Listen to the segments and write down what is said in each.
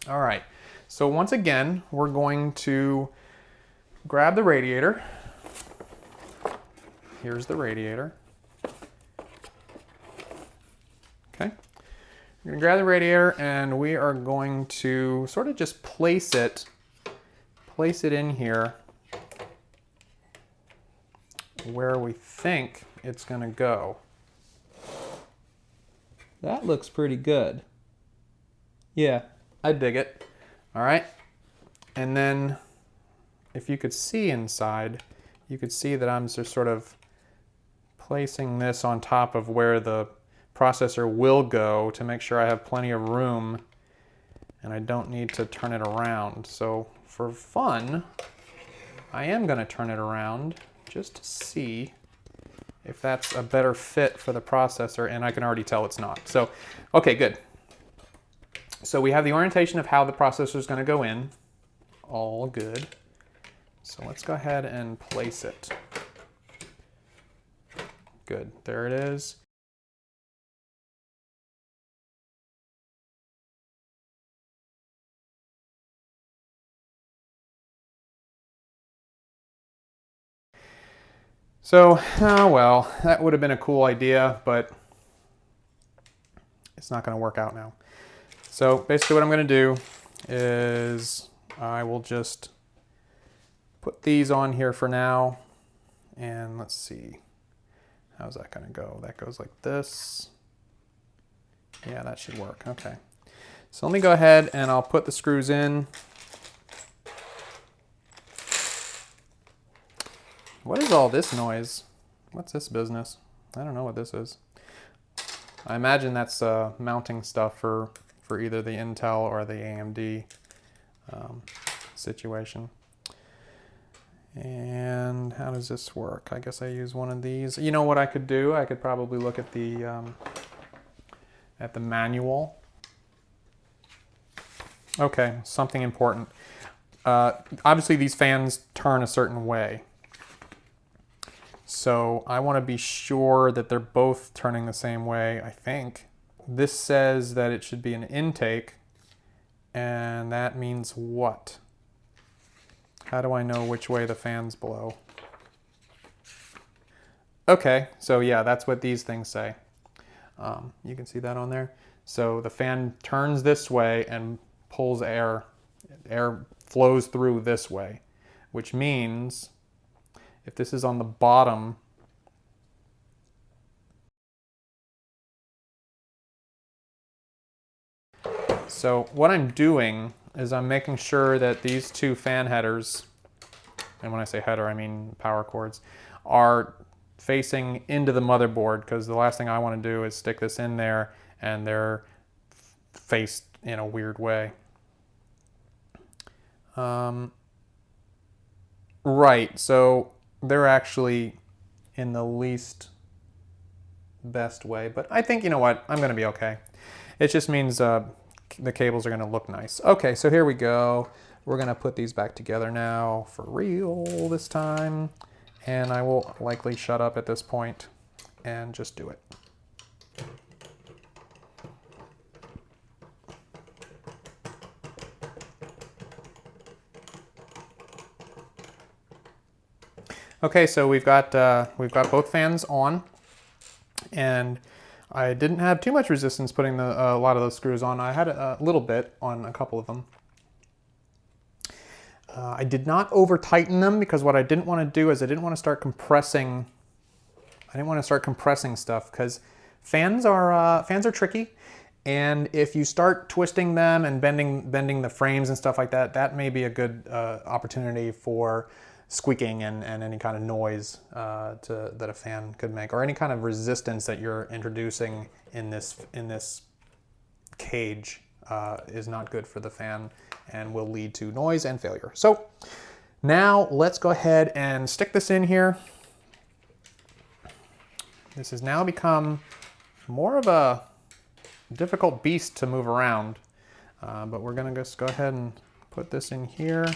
All right, so once again, we're going to grab the radiator. Here's the radiator. Okay, we're gonna grab the radiator and we are going to sort of just place it in here where we think it's gonna go. That looks pretty good. Yeah, I dig it. All right, and then if you could see inside, you could see that I'm just sort of placing this on top of where the processor will go to make sure I have plenty of room and I don't need to turn it around. So for fun, I am going to turn it around just to see if that's a better fit for the processor, and I can already tell it's not. So, okay, good. So we have the orientation of how the processor is going to go in. All good. So let's go ahead and place it. Good, there it is. So, oh well, that would have been a cool idea, but it's not going to work out now. So basically what I'm going to do is I will just put these on here for now, and let's see. How's that going to go? That goes like this. Yeah, that should work. Okay. So let me go ahead and I'll put the screws in. What is all this noise? What's this business? I don't know what this is. I imagine that's mounting stuff for either the Intel or the AMD situation. And how does this work? I guess I use one of these. You know what I could do? I could probably look at the manual. Okay, something important. Obviously these fans turn a certain way. So I want to be sure that they're both turning the same way, I think. This says that it should be an intake, and that means what? How do I know which way the fans blow? Okay, so yeah, that's what these things say. You can see that on there. So the fan turns this way and pulls air. Air flows through this way, which means if this is on the bottom, so what I'm doing is I'm making sure that these two fan headers, and when I say header, I mean power cords, are facing into the motherboard, because the last thing I want to do is stick this in there and they're faced in a weird way. Right, so they're actually in the least best way, but I think, you know what, I'm going to be okay. It just means the cables are going to look nice. Okay, so here we go. We're going to put these back together now for real this time, and I will likely shut up at this point and just do it. Okay, so we've got both fans on, and I didn't have too much resistance putting a lot of those screws on. I had a little bit on a couple of them. I did not over tighten them, because what I didn't want to do is I didn't want to start compressing. I didn't want to start compressing stuff, because fans are tricky, and if you start twisting them and bending the frames and stuff like that, that may be a good opportunity for squeaking and any kind of noise that a fan could make, or any kind of resistance that you're introducing in this cage is not good for the fan and will lead to noise and failure. So now let's go ahead and stick this in here. This has now become more of a difficult beast to move around, but we're gonna just go ahead and put this in here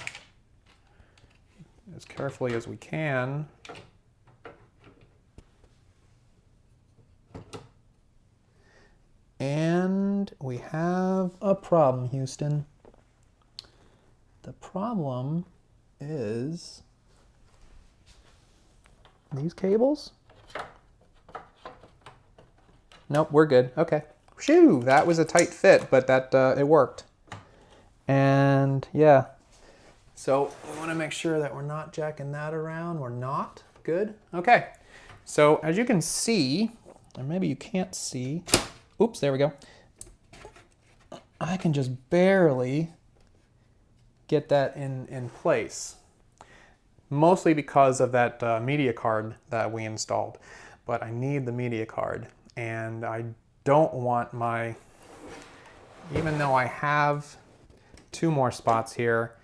as carefully as we can. And we have a problem, Houston. The problem is these cables. Nope, we're good. Okay. Phew, that was a tight fit, but that it worked. And yeah, so we want to make sure that we're not jacking that around. We're not. Good. Okay. So as you can see, or maybe you can't see, oops, there we go. I can just barely get that in place. Mostly because of that media card that we installed. But I need the media card, and I don't want my, even though I have 2 more spots here,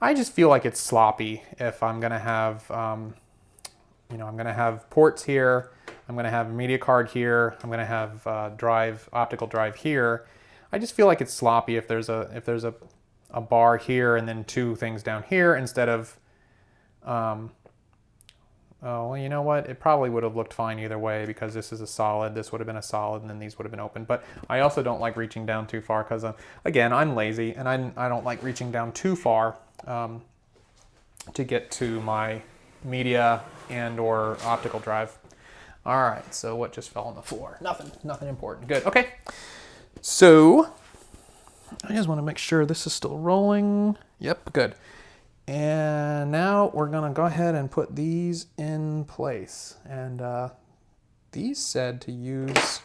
I just feel like it's sloppy if I'm gonna have, you know, I'm gonna have ports here, I'm gonna have a media card here, I'm gonna have optical drive here. I just feel like it's sloppy if there's a bar here and then 2 things down here instead of, oh, well, you know what? It probably would have looked fine either way because this is a solid, this would have been a solid, and then these would have been open. But I also don't like reaching down too far because, again, I'm lazy and I don't like reaching down too far to get to my media and or optical drive. All right, so what just fell on the floor? Nothing important. Good, okay. So I just want to make sure this is still rolling. Yep, good. And now we're gonna go ahead and put these in place. And these said to use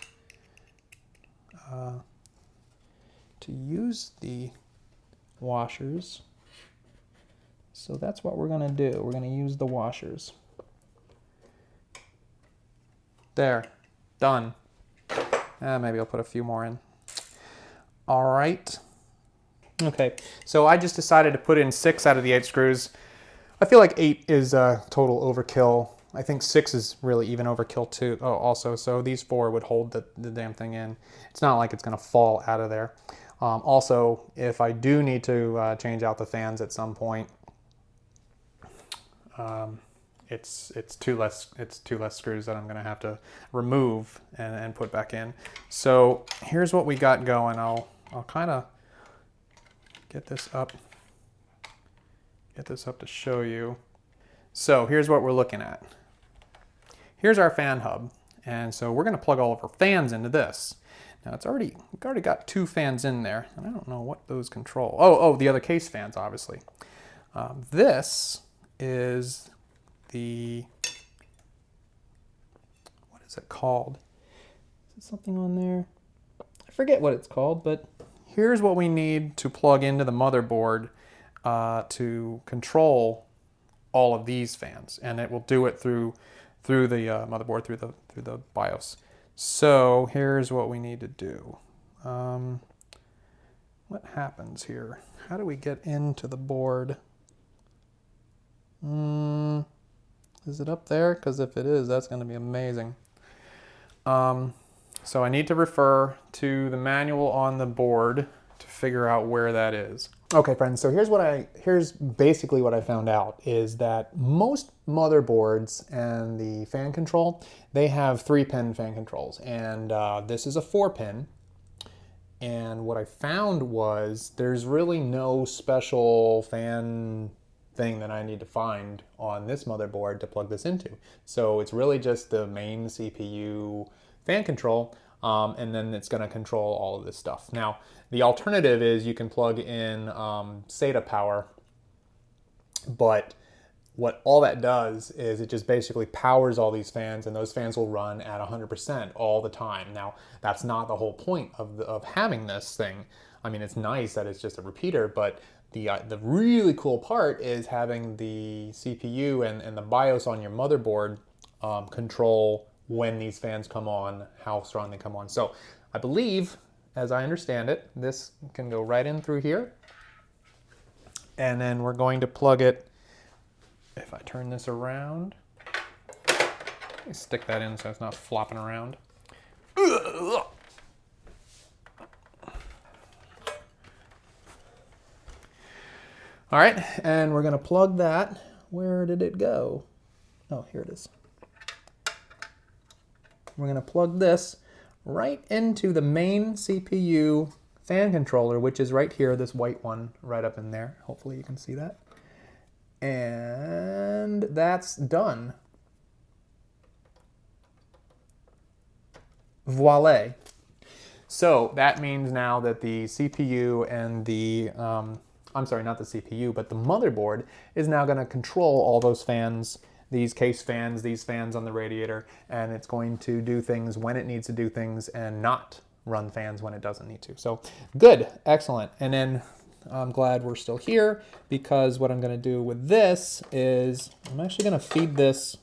the washers. So that's what we're gonna do. We're gonna use the washers. There, done. Maybe I'll put a few more in. All right. Okay, so I just decided to put in 6 out of the 8 screws. I feel like 8 is total overkill. I think 6 is really even overkill too. Oh, also, so these 4 would hold the damn thing in. It's not like it's gonna fall out of there. Also, if I do need to change out the fans at some point, it's two less screws that I'm gonna have to remove and put back in. So here's what we got going. I'll kind of get this up to show you. So here's what we're looking at. Here's our fan hub, and so we're going to plug all of our fans into this. Now we've already got 2 fans in there, and I don't know what those control. Oh, the other case fans, obviously. This is the, what is it called? Is it something on there? I forget what it's called, but here's what we need to plug into the motherboard to control all of these fans, and it will do it through the motherboard, through the BIOS. So here's what we need to do. What happens here? How do we get into the board? Is it up there? Because if it is, that's going to be amazing. So I need to refer to the manual on the board to figure out where that is. Okay, friends, so here's basically what I found out is that most motherboards and the fan control, they have 3-pin fan controls, and this is a 4-pin. And what I found was there's really no special fan thing that I need to find on this motherboard to plug this into. So it's really just the main CPU fan control, and then it's going to control all of this stuff. Now, the alternative is you can plug in SATA power, but what all that does is it just basically powers all these fans, and those fans will run at 100% all the time. Now, that's not the whole point of having this thing. I mean, it's nice that it's just a repeater, but the really cool part is having the CPU and the BIOS on your motherboard control when these fans come on, how strong they come on. So I believe, as I understand it, this can go right in through here. And then we're going to plug it, if I turn this around, let me stick that in so it's not flopping around. All right, and we're gonna plug that. Where did it go? Oh, here it is. We're gonna plug this right into the main CPU fan controller, which is right here, this white one right up in there. Hopefully you can see that. And that's done. Voila. So that means now that the CPU and the, I'm sorry, not the CPU, but the motherboard is now going to control all those fans, these case fans, these fans on the radiator, and it's going to do things when it needs to do things and not run fans when it doesn't need to. So good, excellent. And then I'm glad we're still here, because what I'm going to do with this is I'm actually going to feed this,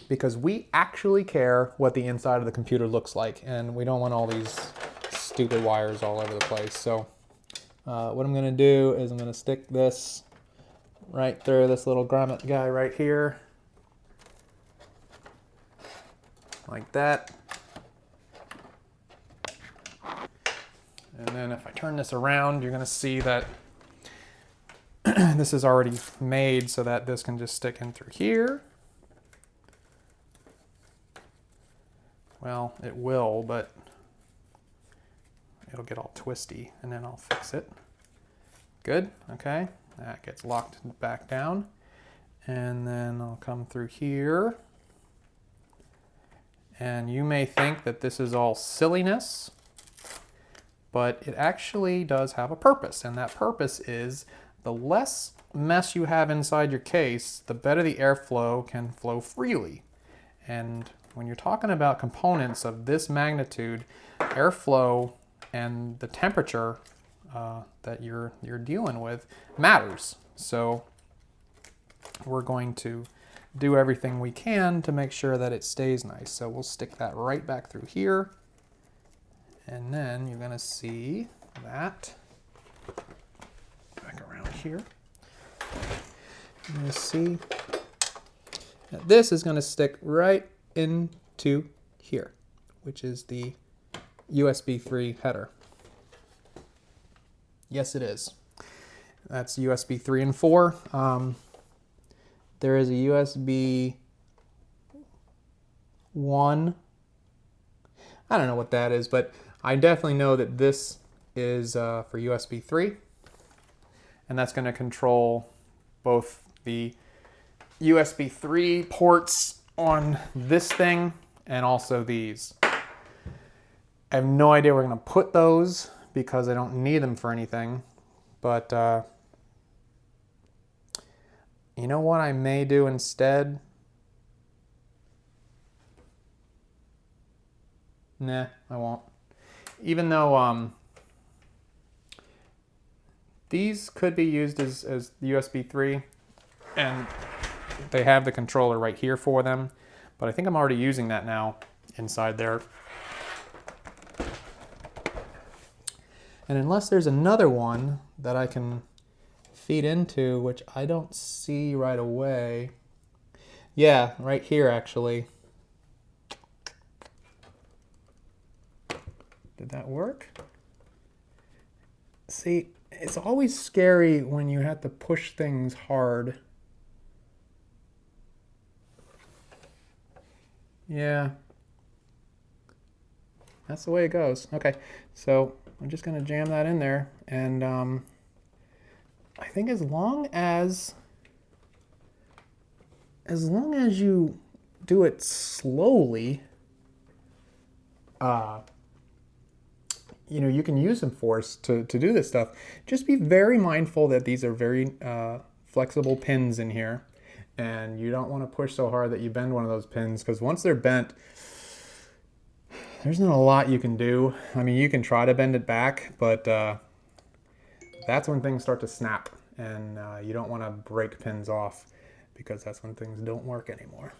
because we actually care what the inside of the computer looks like, and we don't want all these stupid wires all over the place. So what I'm going to do is I'm going to stick this right through this little grommet guy right here, like that. And then if I turn this around, you're going to see that this is already made so that this can just stick in through here. Well, it will, but it'll get all twisty, and then I'll fix it. Good, okay. That gets locked back down. And then I'll come through here. And you may think that this is all silliness, but it actually does have a purpose, and that purpose is the less mess you have inside your case, the better the airflow can flow freely. And when you're talking about components of this magnitude, airflow and the temperature that you're dealing with matters. So we're going to do everything we can to make sure that it stays nice. So we'll stick that right back through here. And then you're going to see that back around here. You're going to see that this is going to stick right into here, which is the USB 3 header. Yes, it is. That's USB 3 and 4. There is a USB 1. I don't know what that is, but I definitely know that this is for USB 3. And that's going to control both the USB 3 ports on this thing and also these. I have no idea where we're going to put those because I don't need them for anything. But you know what I may do instead? Nah, I won't. Even though these could be used as USB 3, and they have the controller right here for them, but I think I'm already using that now inside there. And unless there's another one that I can feed into, which I don't see right away. Yeah, right here actually. Did that work? See, it's always scary when you have to push things hard. Yeah. That's the way it goes. Okay, so I'm just going to jam that in there, and I think as long as you do it slowly, you know, you can use some force to do this stuff. Just be very mindful that these are very flexible pins in here, and you don't want to push so hard that you bend one of those pins, because once they're bent, there's not a lot you can do. I mean, you can try to bend it back, but that's when things start to snap, and you don't want to break pins off, because that's when things don't work anymore.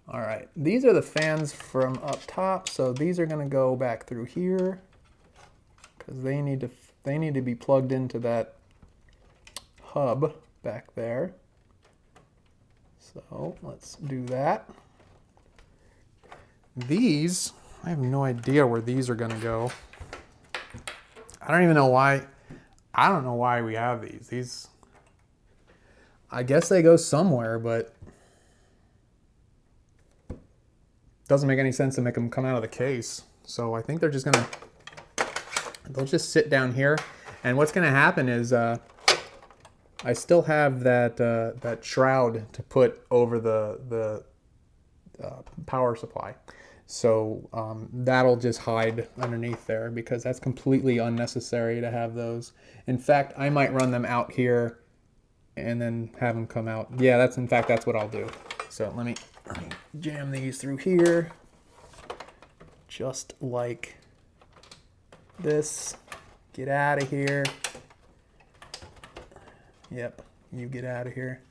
All right, these are the fans from up top, so these are going to go back through here because they need to be plugged into that hub back there. So let's do that. These, I have no idea where these are going to go. I don't even know why. I don't know why we have these. These, I guess they go somewhere, but doesn't make any sense to make them come out of the case. So I think they're just gonna, they'll just sit down here. And what's gonna happen is I still have that that shroud to put over the power supply. So that'll just hide underneath there because that's completely unnecessary to have those. In fact, I might run them out here and then have them come out. Yeah, that's, in fact, that's what I'll do. So let me jam these through here, just like this. Get out of here. Yep, you get out of here.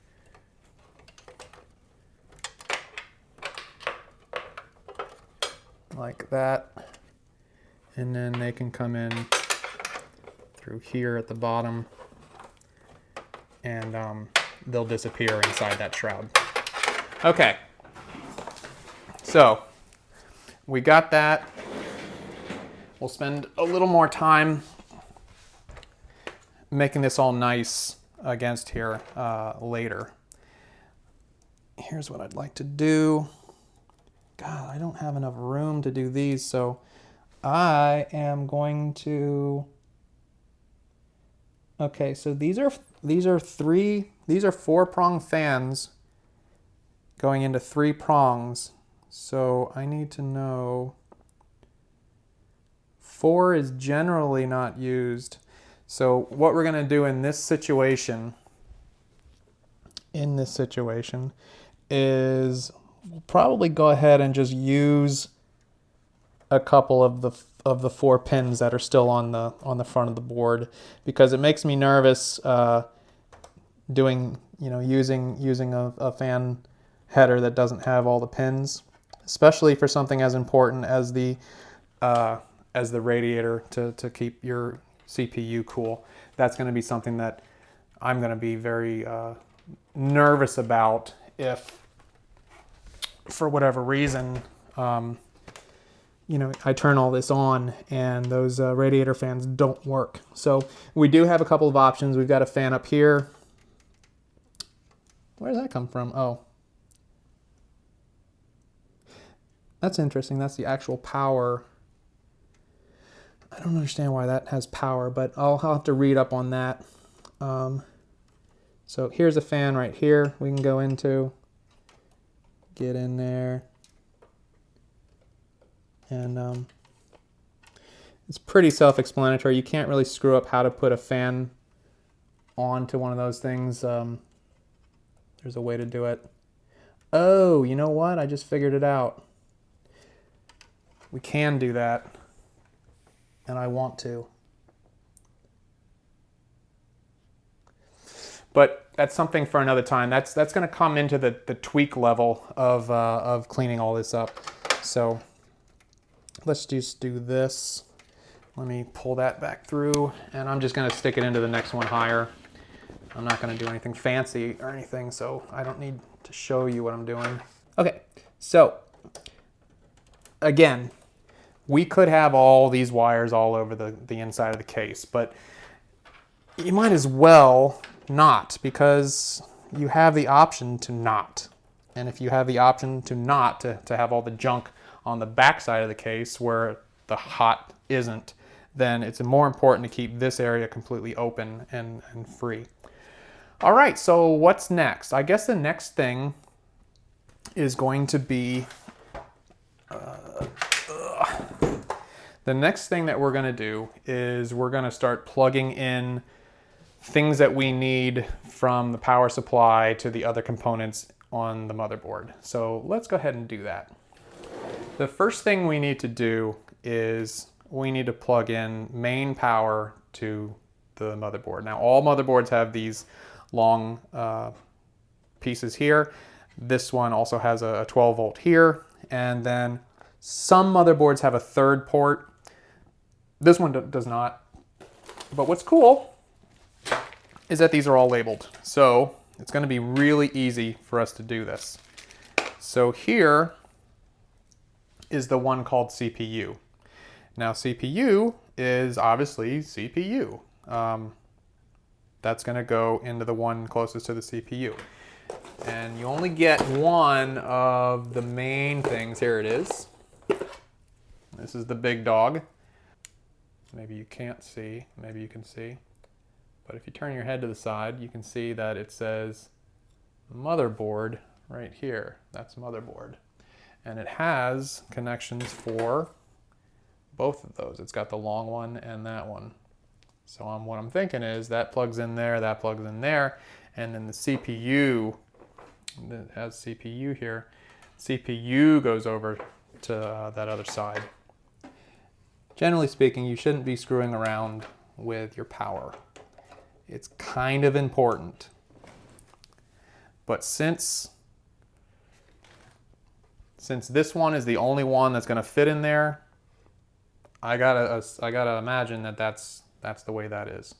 Like that. And then they can come in through here at the bottom, and they'll disappear inside that shroud. Okay, so we got that. We'll spend a little more time making this all nice against here later. Here's what I'd like to do. God, I don't have enough room to do these, so I am going to... Okay, so these are 4-prong fans going into 3 prongs. So I need to know, 4 is generally not used. So what we're gonna do in this situation is we'll probably go ahead and just use a couple of the 4 pins that are still on the front of the board, because it makes me nervous using a fan header that doesn't have all the pins, especially for something as important as the radiator to keep your CPU cool. That's going to be something that I'm going to be very nervous about if, for whatever reason, I turn all this on and those radiator fans don't work. So we do have a couple of options. We've got a fan up here. Where does that come from? Oh, that's interesting. That's the actual power. I don't understand why that has power, but I'll have to read up on that. So here's a fan right here we can go into. Get in there. And it's pretty self-explanatory. You can't really screw up how to put a fan onto one of those things. There's a way to do it. Oh, you know what? I just figured it out. We can do that, and I want to. But that's something for another time. That's going to come into the tweak level of cleaning all this up. So let's just do this. Let me pull that back through, and I'm just going to stick it into the next one higher. I'm not going to do anything fancy or anything, so I don't need to show you what I'm doing. Okay, so again, we could have all these wires all over the inside of the case, but you might as well not, because you have the option to not. And if you have the option to not, to have all the junk on the back side of the case where the hot isn't, then it's more important to keep this area completely open and free. All right, so what's next? I guess the next thing is going to be, the next thing that we're gonna do is we're gonna start plugging in things that we need from the power supply to the other components on the motherboard. So let's go ahead and do that. The first thing we need to do is we need to plug in main power to the motherboard. Now all motherboards have these long pieces here. This one also has a 12 volt here, and then some motherboards have a third port. This one does not. But what's cool is that these are all labeled. So it's going to be really easy for us to do this. So here is the one called CPU. Now CPU is obviously CPU. That's going to go into the one closest to the CPU. And you only get one of the main things. Here it is. This is the big dog. Maybe you can't see, maybe you can see. But if you turn your head to the side, you can see that it says motherboard right here. That's motherboard. And it has connections for both of those. It's got the long one and that one. So what I'm thinking is that plugs in there, that plugs in there, and then the CPU, that has CPU here, CPU goes over to that other side. Generally speaking, you shouldn't be screwing around with your power. It's kind of important. But since this one is the only one that's going to fit in there, I gotta imagine that that's the way that is.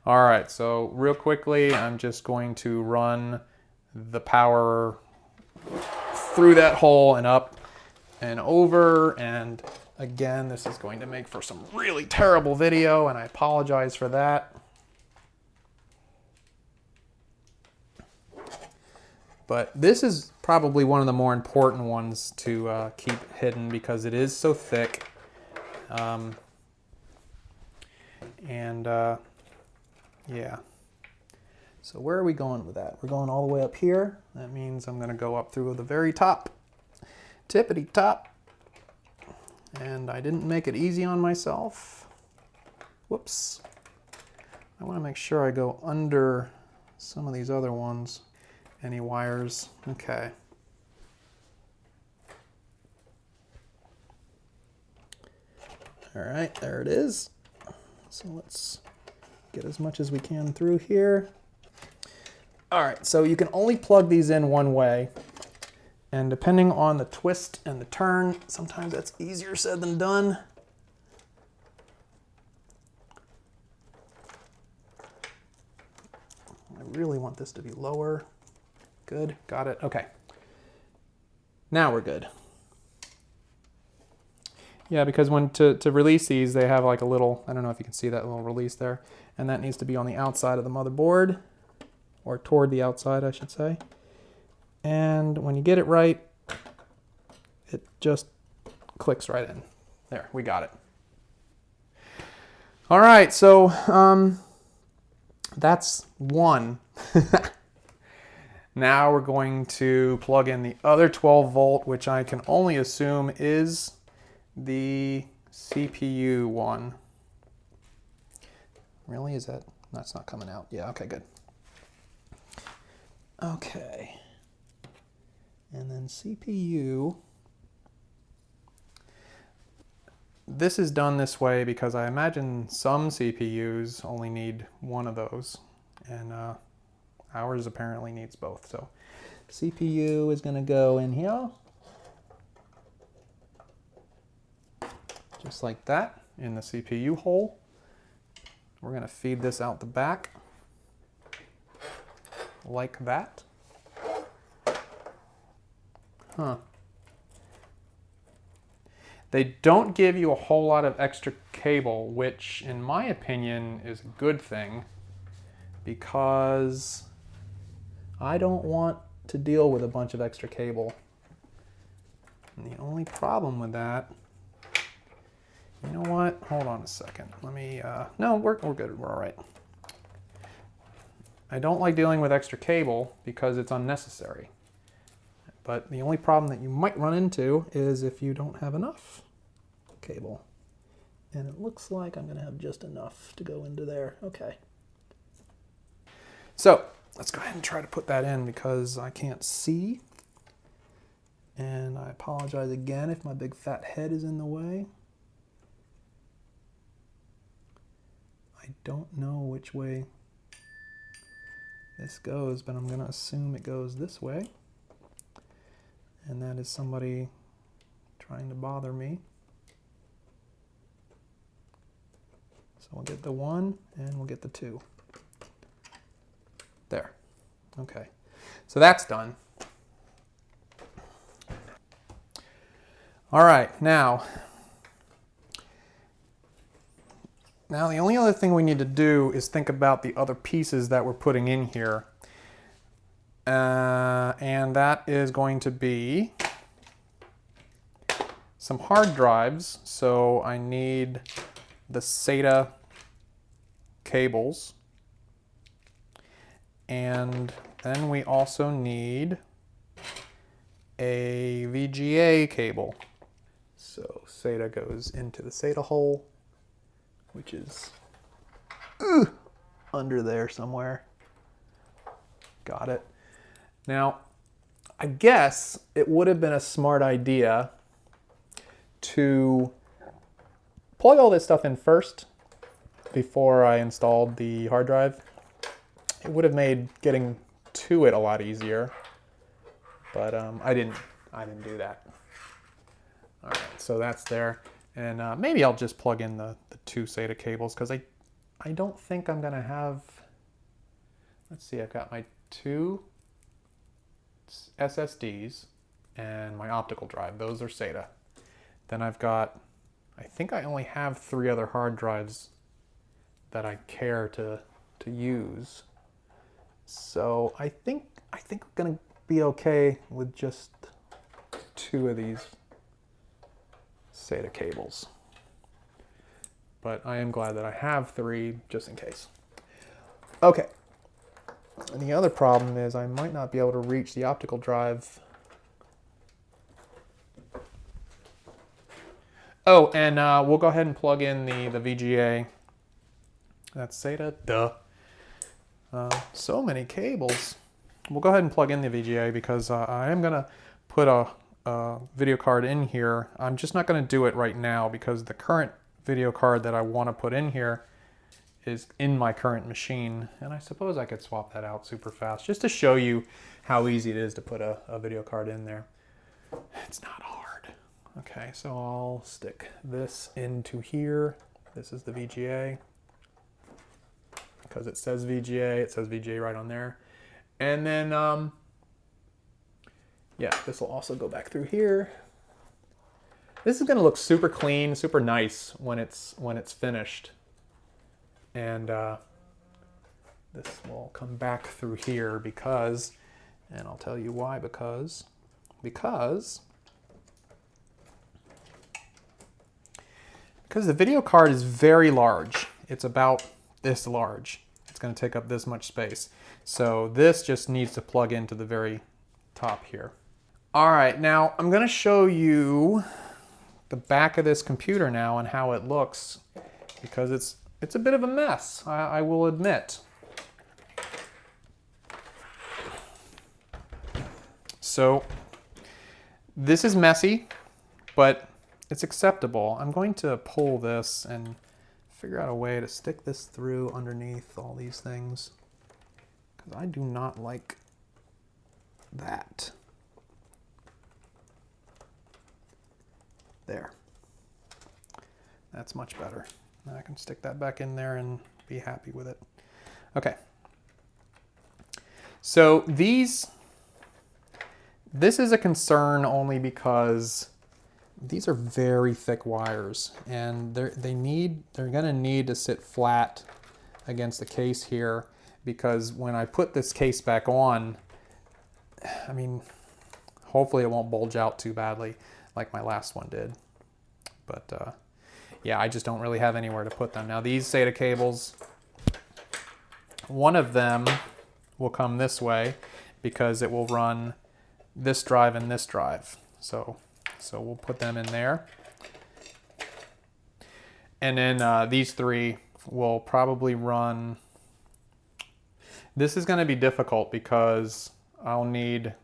All right, so real quickly, I'm just going to run the power through that hole and up and over. And again, this is going to make for some really terrible video, and I apologize for that. But this is probably one of the more important ones to keep hidden because it is so thick. Yeah. So where are we going with that? We're going all the way up here. That means I'm going to go up through the very top, tippity top. And I didn't make it easy on myself. Whoops. I want to make sure I go under some of these other ones. Any wires? Okay. All right, there it is. So let's get as much as we can through here. All right, so you can only plug these in one way. And depending on the twist and the turn, sometimes that's easier said than done. I really want this to be lower. Good, got it, okay. Now we're good. Yeah, because when to release these, they have like a little, I don't know if you can see that little release there, and that needs to be on the outside of the motherboard, or toward the outside, I should say. And when you get it right, it just clicks right in. There, we got it. All right, so that's one. Now we're going to plug in the other 12 volt, which I can only assume is the CPU one. Really? Is that? That's not coming out. Yeah, okay, good. Okay. And then CPU. This is done this way because I imagine some CPUs only need one of those. And ours apparently needs both. So CPU is going to go in here. Just like that, in the CPU hole. We're going to feed this out the back, like that. Huh. They don't give you a whole lot of extra cable, which in my opinion is a good thing, because I don't want to deal with a bunch of extra cable. And the only problem with that, you know what? Hold on a second. Let me, no, we're good. We're all right. I don't like dealing with extra cable because it's unnecessary. But the only problem that you might run into is if you don't have enough cable. And it looks like I'm going to have just enough to go into there. Okay. So let's go ahead and try to put that in because I can't see. And I apologize again if my big fat head is in the way. I don't know which way this goes, but I'm going to assume it goes this way. And that is somebody trying to bother me. So we'll get the 1 and we'll get the 2. There. Okay. So that's done. All right, now the only other thing we need to do is think about the other pieces that we're putting in here. And that is going to be some hard drives. So I need the SATA cables. And then we also need a VGA cable. So SATA goes into the SATA hole, which is under there somewhere. Got it. Now, I guess it would have been a smart idea to plug all this stuff in first before I installed the hard drive. It would have made getting to it a lot easier, but I didn't do that. All right, so that's there, and maybe I'll just plug in the two SATA cables because I don't think I'm gonna have. Let's see, I've got my two SSDs and my optical drive. Those are SATA. Then I've got, I think I only have 3 other hard drives that I care to use. So I think I'm gonna be okay with just 2 of these SATA cables. But I am glad that I have 3 just in case. Okay. And the other problem is I might not be able to reach the optical drive. Oh, and we'll go ahead and plug in the VGA. That's SATA, duh. So many cables. We'll go ahead and plug in the VGA because I am gonna put a video card in here. I'm just not gonna do it right now because the current video card that I wanna put in here is in my current machine, and I suppose I could swap that out super fast just to show you how easy it is to put a video card in there. It's not hard. Okay, so I'll stick this into here. This is the VGA. Because it says VGA right on there. And then, yeah, this will also go back through here. This is gonna look super clean, super nice when it's finished. And this will come back through here because, and I'll tell you why, because the video card is very large. It's about this large. It's going to take up this much space. So this just needs to plug into the very top here. All right, now I'm going to show you the back of this computer now and how it looks because it's a bit of a mess, I will admit. So this is messy, but it's acceptable. I'm going to pull this and figure out a way to stick this through underneath all these things because I do not like that. There. That's much better. I can stick that back in there and be happy with it. Okay. So this is a concern only because these are very thick wires and they're gonna need to sit flat against the case here because when I put this case back on, I mean, hopefully it won't bulge out too badly like my last one did. But yeah, I just don't really have anywhere to put them. Now these SATA cables, one of them will come this way because it will run this drive and this drive. So we'll put them in there. And then these 3 will probably run. This is going to be difficult because I'll need,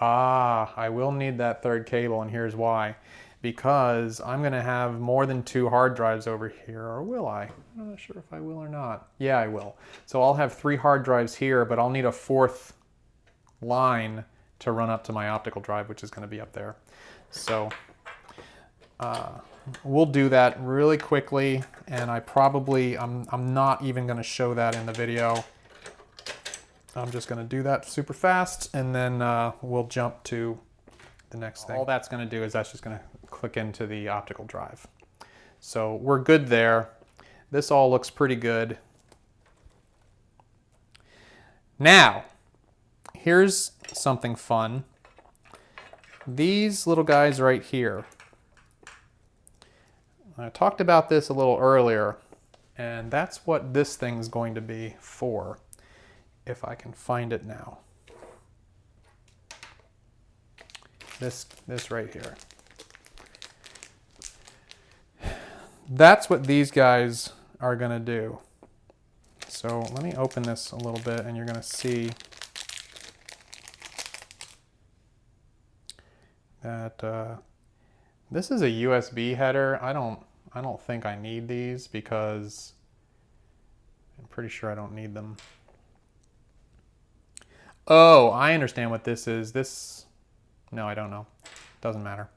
I will need that 3rd cable, and here's why. Because I'm going to have more than 2 hard drives over here, or will I? I'm not sure if I will or not. Yeah, I will. So I'll have 3 hard drives here, but I'll need a 4th line to run up to my optical drive, which is going to be up there. So we'll do that really quickly, and I'm not even going to show that in the video. I'm just going to do that super fast, and then we'll jump to the next thing. All that's going to do is that's just going to click into the optical drive. So we're good there. This all looks pretty good. Now, here's something fun. these little guys right here. I talked about this a little earlier, and that's what this thing's going to be for, if I can find it now. This right here. That's what these guys are going to do. So let me open this a little bit, and you're going to see that this is a USB header. I don't think I need these because I'm pretty sure I don't need them. Oh, I understand what this is. No, I don't know. Doesn't matter.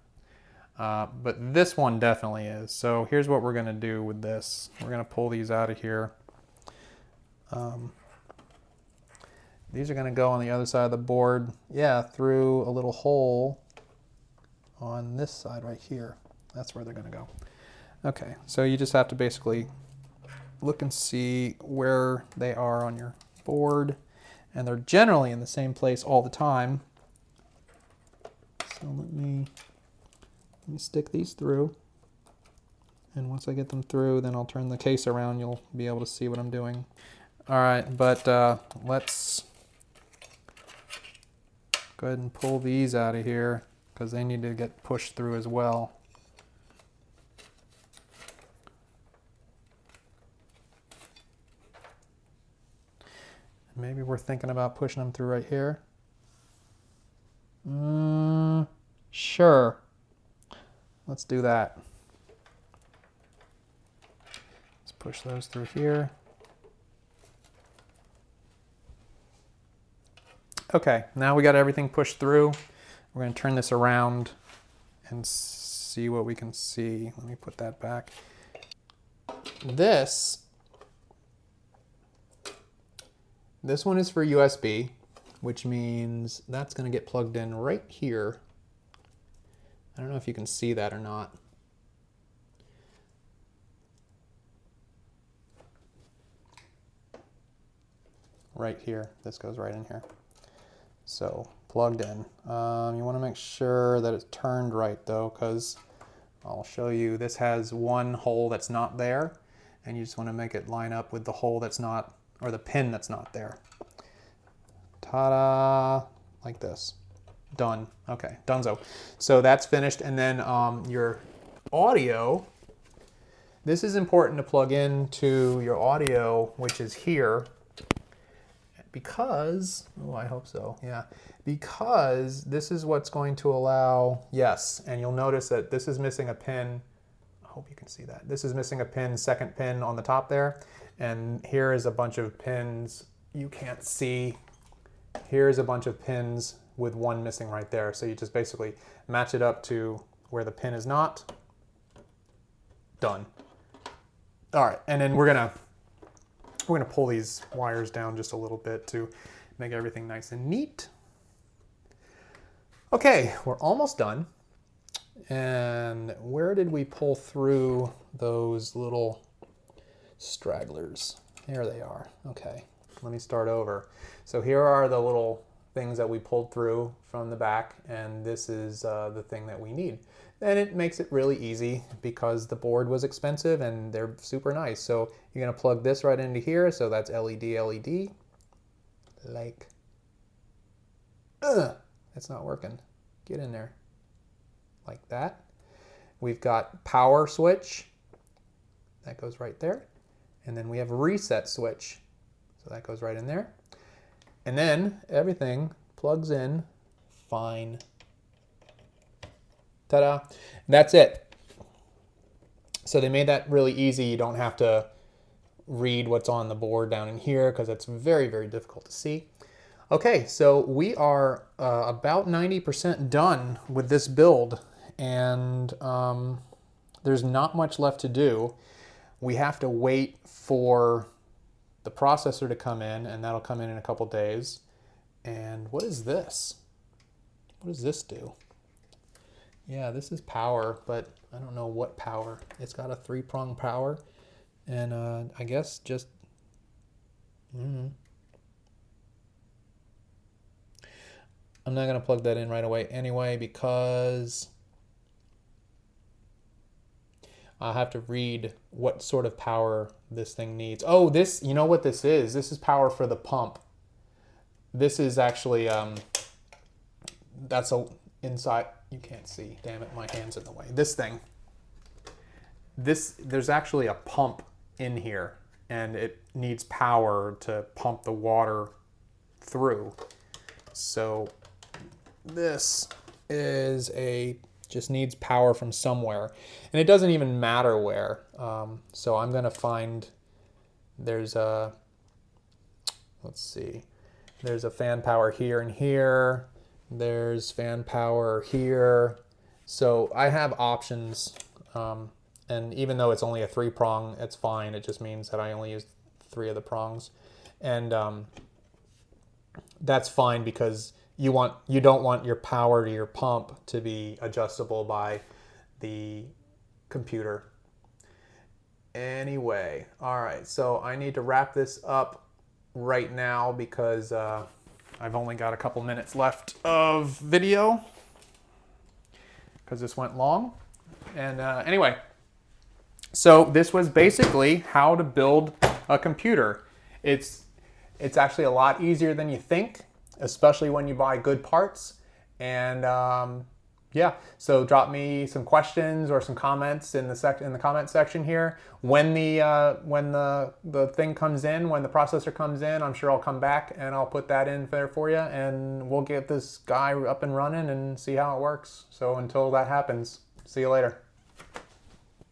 But this one definitely is. So here's what we're going to do with this. We're going to pull these out of here. These are going to go on the other side of the board. Yeah, through a little hole on this side right here. That's where they're going to go. Okay, so you just have to basically look and see where they are on your board. And they're generally in the same place all the time. So let me stick these through. And once I get them through, then I'll turn the case around. You'll be able to see what I'm doing. All right, but let's go ahead and pull these out of here because they need to get pushed through as well. Maybe we're thinking about pushing them through right here. Sure. Let's do that. Let's push those through here. Okay, now we got everything pushed through. We're going to turn this around and see what we can see. Let me put that back. This one is for USB, which means that's going to get plugged in right here. I don't know if you can see that or not. Right here. This goes right in here. So plugged in. You want to make sure that it's turned right though, because I'll show you this has one hole that's not there, and you just want to make it line up with the hole that's not, or the pin that's not there. Ta-da! Like this. Done. Okay, donezo. So that's finished, and then your audio. This is important to plug into your audio, which is here. Because, oh, I hope so, yeah. Because this is what's going to allow, yes, and you'll notice that this is missing a pin. I hope you can see that. This is missing a pin, second pin on the top there. And here is a bunch of pins you can't see. Here's a bunch of pins with one missing right there. So you just basically match it up to where the pin is not. Done. All right, and then we're gonna pull these wires down just a little bit to make everything nice and neat. Okay, we're almost done. And where did we pull through those little stragglers? Here they are. Okay, let me start over. So here are the little things that we pulled through from the back, and this is the thing that we need. And it makes it really easy because the board was expensive and they're super nice. So you're gonna plug this right into here. So that's LED, like, it's not working. Get in there, like that. We've got power switch, that goes right there. And then we have a reset switch. So that goes right in there. And then everything plugs in fine. Ta-da. That's it. So they made that really easy. You don't have to read what's on the board down in here because it's very, very difficult to see. Okay, so we are about 90% done with this build, and there's not much left to do. We have to wait for the processor to come in, and that'll come in a couple days. And what is this? What does this do? Yeah, this is power, but I don't know what power. It's got a 3-prong power, and I guess just, I'm not going to plug that in right away anyway because I'll have to read what sort of power this thing needs. Oh, this, you know what this is? This is power for the pump. This is actually, that's a inside, you can't see, damn it, my hand's in the way. This thing, there's actually a pump in here and it needs power to pump the water through. So this is just needs power from somewhere, and it doesn't even matter where. So I'm gonna find, there's a, let's see, there's a fan power here and here. There's fan power here. So I have options, and even though it's only a 3-prong, it's fine. It just means that I only use 3 of the prongs, and that's fine because you don't want your power to your pump to be adjustable by the computer. Anyway, all right, so I need to wrap this up right now because I've only got a couple minutes left of video because this went long. And anyway, so this was basically how to build a computer. It's actually a lot easier than you think, especially when you buy good parts. And yeah, so drop me some questions or some comments in the comment section here. When the thing comes in, when the processor comes in, I'm sure I'll come back and I'll put that in there for you, and we'll get this guy up and running and see how it works. So until that happens, see you later.